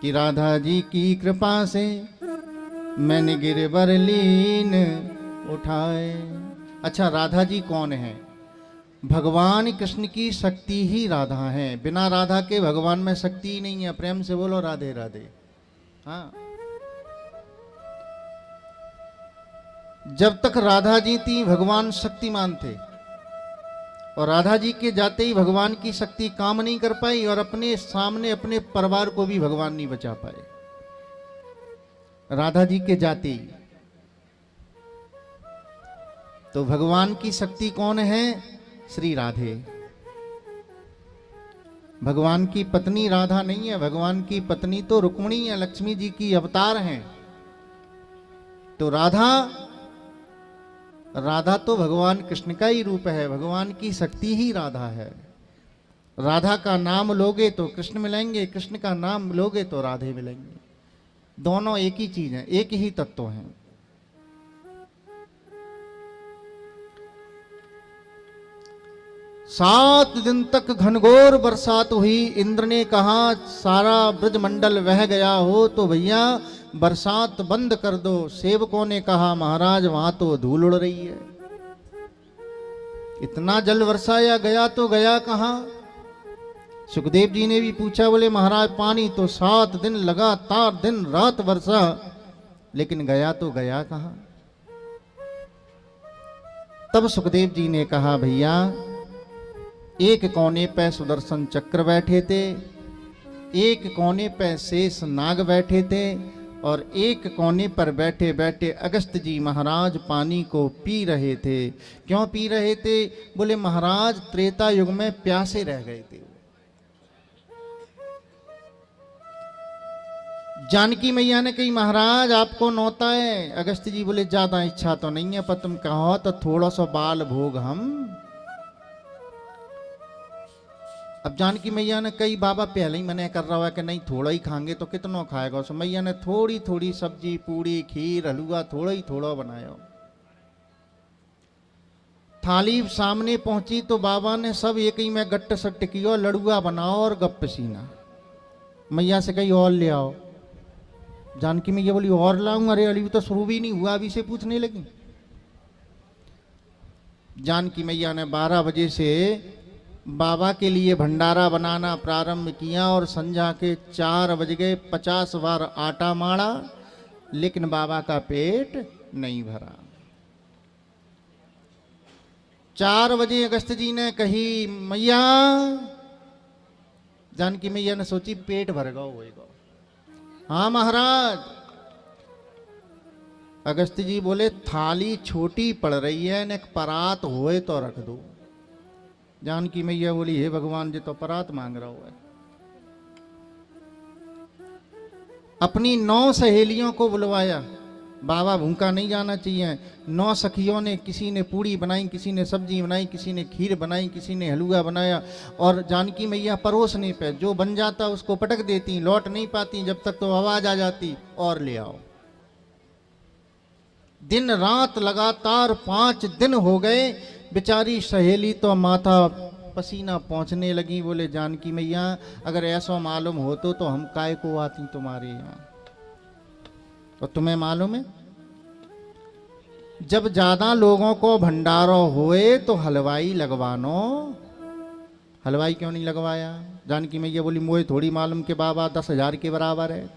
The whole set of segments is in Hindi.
कि राधा जी की कृपा से मैंने गिरवर लीन उठाए। अच्छा, राधा जी कौन है? भगवान कृष्ण की शक्ति ही राधा है। बिना राधा के भगवान में शक्ति ही नहीं है। प्रेम से बोलो राधे राधे। हाँ, जब तक राधा जी थी भगवान शक्तिमान थे, और राधा जी के जाते ही भगवान की शक्ति काम नहीं कर पाई, और अपने सामने अपने परिवार को भी भगवान नहीं बचा पाए राधा जी के जाते ही। तो भगवान की शक्ति कौन है? श्री राधे। भगवान की पत्नी राधा नहीं है, भगवान की पत्नी तो रुक्मिणी है, लक्ष्मी जी की अवतार हैं। तो राधा, राधा तो भगवान कृष्ण का ही रूप है, भगवान की शक्ति ही राधा है। राधा का नाम लोगे तो कृष्ण मिलेंगे, कृष्ण का नाम लोगे तो राधे मिलेंगे। दोनों एक ही चीज है, एक ही तत्व हैं। सात दिन तक घनघोर बरसात हुई। इंद्र ने कहा सारा ब्रजमंडल बह गया हो तो भैया बरसात बंद कर दो। सेवकों ने कहा महाराज वहां तो धूल उड़ रही है, इतना जल वर्षाया गया तो गया कहां? सुखदेव जी ने भी पूछा, बोले महाराज पानी तो 7 दिन लगातार दिन रात वर्षा, लेकिन गया तो गया कहां? तब सुखदेव जी ने कहा भैया एक कोने पे सुदर्शन चक्र बैठे थे, एक कोने पे शेष नाग बैठे थे, और एक कोने पर बैठे बैठे अगस्त जी महाराज पानी को पी रहे थे। क्यों पी रहे थे? बोले महाराज त्रेता युग में प्यासे रह गए थे। जानकी मैया ने कही महाराज आपको नौता है। अगस्त जी बोले ज्यादा इच्छा तो नहीं है, पर तुम कहो तो थोड़ा सा बाल भोग हम। अब जानकी मैया ने कही बाबा पहले ही मना कर रहा है कि नहीं थोड़ा ही खाएंगे तो कितना खाएगा। उस मैया ने थोड़ी थोड़ी सब्जी पूड़ी खीर हलवा थोड़ा ही थोड़ा बनाया। थाली सामने पहुंची तो बाबा ने सब एक ही में गट्ट सट्ट किया, लड़ुआ बनाओ और गप सीना। मैया से कही और ले आओ। जानकी मैया बोली और लाऊं? अरे अली तो शुरू भी नहीं हुआ, अभी से पूछने लगी। जानकी मैया ने 12 बजे से बाबा के लिए भंडारा बनाना प्रारंभ किया, और संध्या के 4 बज गए। 50 बार आटा माड़ा, लेकिन बाबा का पेट नहीं भरा। 4 बजे अगस्त जी ने कही मैया, जानकी मैया ने सोची पेट भर गया होएगा। हाँ महाराज। अगस्त जी बोले थाली छोटी पड़ रही है, न एक परात होए तो रख दो। जानकी मैया बोली हे भगवान जी तो परात मांग रहा हुआ है। अपनी 9 सहेलियों को बुलवाया, बाबा भूखा नहीं जाना चाहिए। 9 सखियों ने, किसी ने पूड़ी बनाई, किसी ने सब्जी बनाई, किसी ने खीर बनाई, किसी ने हलवा बनाया। और जानकी मैया परोसने पे जो बन जाता उसको पटक देती, लौट नहीं पाती जब तक तो आवाज आ जाती और ले आओ। दिन रात लगातार 5 दिन हो गए। बेचारी सहेली तो माथा पसीना पहुंचने लगी। बोले जानकी मैया अगर ऐसा मालूम होतो तो हम काय को आती तुम्हारे यहाँ। तो तुम्हें मालूम है जब ज्यादा लोगों को भंडारो हुए तो हलवाई लगवानो। हलवाई क्यों नहीं लगवाया? जानकी मैया बोली मुझे थोड़ी मालूम के बाबा 10,000 के बराबर है।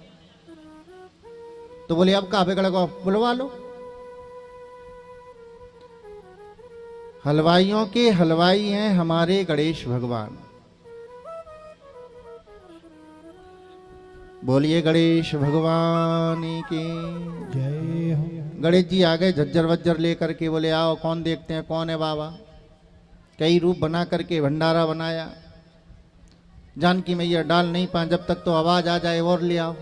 तो बोले अब कहा बिगड़ गो, बुलवा लो। हलवाइयों के हलवाई हैं हमारे गणेश भगवान। बोलिए गणेश भगवान की जय हो। गणेश जी आ गए झज्जर वज्जर लेकर के। बोले आओ कौन देखते हैं कौन है बाबा। कई रूप बना करके भंडारा बनाया। जानकी मैया डाल नहीं पाए, जब तक तो आवाज आ जाए और ले आओ।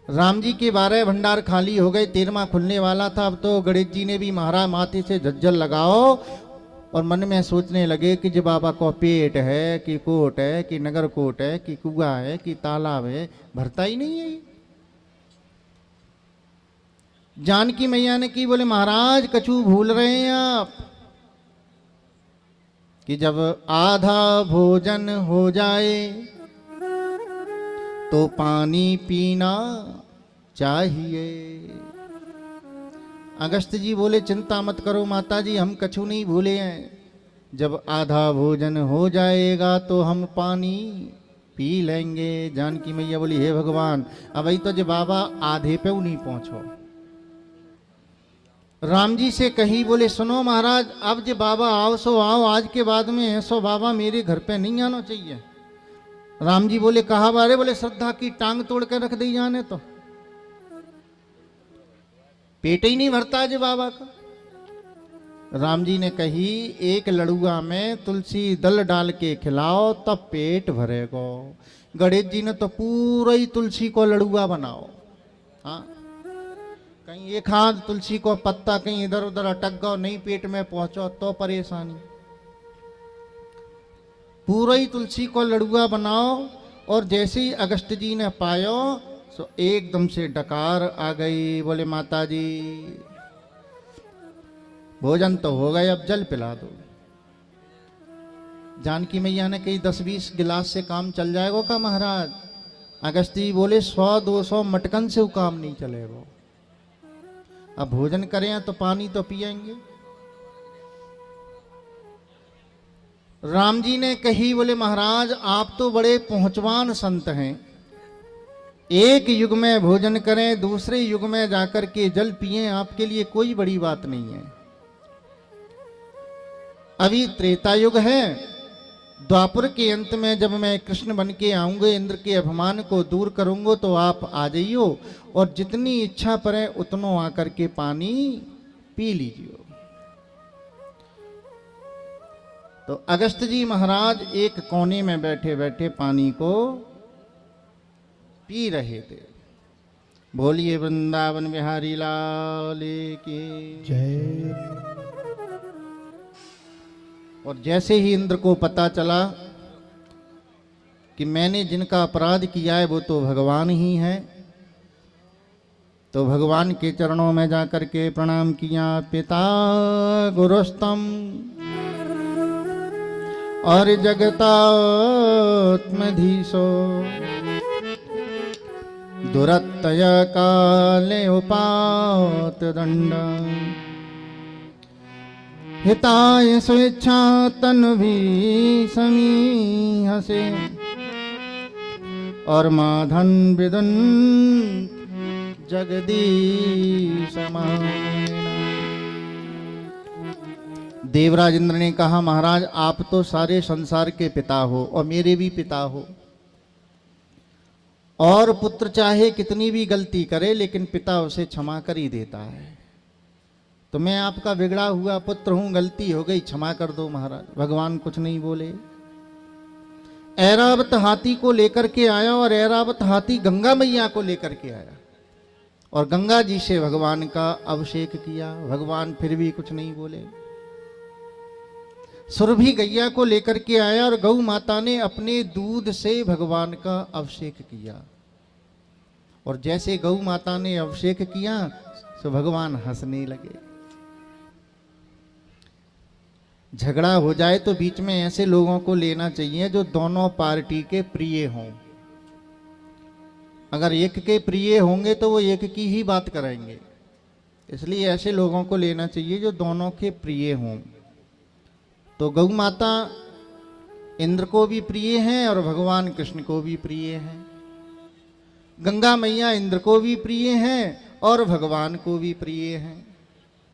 राम जी के 12 भंडार खाली हो गए, 13वां खुलने वाला था। अब तो गणेश जी ने भी महाराज माथे से झज्जर लगाओ और मन में सोचने लगे कि जो बाबा को पेट है कि कोट है कि नगर कोट है कि कुआ है कि तालाब है, भरता ही नहीं है। जानकी मैया ने की बोले महाराज कछु भूल रहे हैं आप कि जब आधा भोजन हो जाए तो पानी पीना चाहिए। अगस्त जी बोले चिंता मत करो माता जी, हम कछु नहीं भूले हैं। जब आधा भोजन हो जाएगा तो हम पानी पी लेंगे। जानकी मैया बोली हे भगवान, अभी तो जो बाबा आधे पे नहीं पहुंचो। राम जी से कही, बोले सुनो महाराज, अब जो बाबा आओ सो आओ, आज के बाद में ऐसो बाबा मेरे घर पे नहीं आना चाहिए। राम जी बोले कहा बारे? बोले श्रद्धा की टांग तोड़ के रख दी जाने तो पेट ही नहीं भरता जो बाबा का। राम जी ने कही एक लड़ुआ में तुलसी दल डाल के खिलाओ तब पेट भरेगो। गणेश जी ने तो पूरा ही तुलसी को लड़ुआ बनाओ। हाँ, कहीं एक हाथ तुलसी को पत्ता कहीं इधर उधर अटक गो, नहीं पेट में पहुंचो तो परेशानी। पूरा ही तुलसी को लड़ुआ बनाओ। और जैसे ही अगस्त जी ने पायो तो एकदम से डकार आ गई। बोले माता जी भोजन तो हो गए, अब जल पिला दो। जानकी मैया ने कही 10-20 गिलास से काम चल जाएगा का महाराज? अगस्त जी बोले 100-200 मटकन से वो काम नहीं चलेगा। अब भोजन करें तो पानी तो पिएंगे। राम जी ने कही, बोले महाराज आप तो बड़े पहुंचवान संत हैं, एक युग में भोजन करें दूसरे युग में जाकर के जल पिएं, आपके लिए कोई बड़ी बात नहीं है। अभी त्रेता युग है, द्वापर के अंत में जब मैं कृष्ण बन के आऊंगा, इंद्र के अभिमान को दूर करूंगा तो आप आ जाइयो और जितनी इच्छा पड़े उतनो आकर के पानी पी लीजिए। तो अगस्त जी महाराज एक कोने में बैठे बैठे पानी को पी रहे थे। बोलिए वृंदावन बिहारी लाल की जय। और जैसे ही इंद्र को पता चला कि मैंने जिनका अपराध किया है वो तो भगवान ही है, तो भगवान के चरणों में जाकर के प्रणाम किया। पिता गुरुस्तम और जगतात्मधीशो दुरत्तय काले उपात दंड हिताय स्वेच्छा तन्वी समीहसे और माधन विदुन जगदीश देवराज इंद्र ने कहा महाराज आप तो सारे संसार के पिता हो और मेरे भी पिता हो, और पुत्र चाहे कितनी भी गलती करे लेकिन पिता उसे क्षमा कर ही देता है। तो मैं आपका बिगड़ा हुआ पुत्र हूं, गलती हो गई क्षमा कर दो महाराज। भगवान कुछ नहीं बोले। ऐरावत हाथी को लेकर के आया और ऐरावत हाथी गंगा मैया को लेकर के आया और गंगा जी से भगवान का अभिषेक किया। भगवान फिर भी कुछ नहीं बोले। सुरभि गैया को लेकर के आया और गौ माता ने अपने दूध से भगवान का अभिषेक किया। और जैसे गौ माता ने अभिषेक किया तो भगवान हंसने लगे। झगड़ा हो जाए तो बीच में ऐसे लोगों को लेना चाहिए जो दोनों पार्टी के प्रिय हों। अगर एक के प्रिय होंगे तो वो एक की ही बात करेंगे, इसलिए ऐसे लोगों को लेना चाहिए जो दोनों के प्रिय हों। तो गौ माता इंद्र को भी प्रिय हैं और भगवान कृष्ण को भी प्रिय हैं। गंगा मैया इंद्र को भी प्रिय हैं और भगवान को भी प्रिय हैं।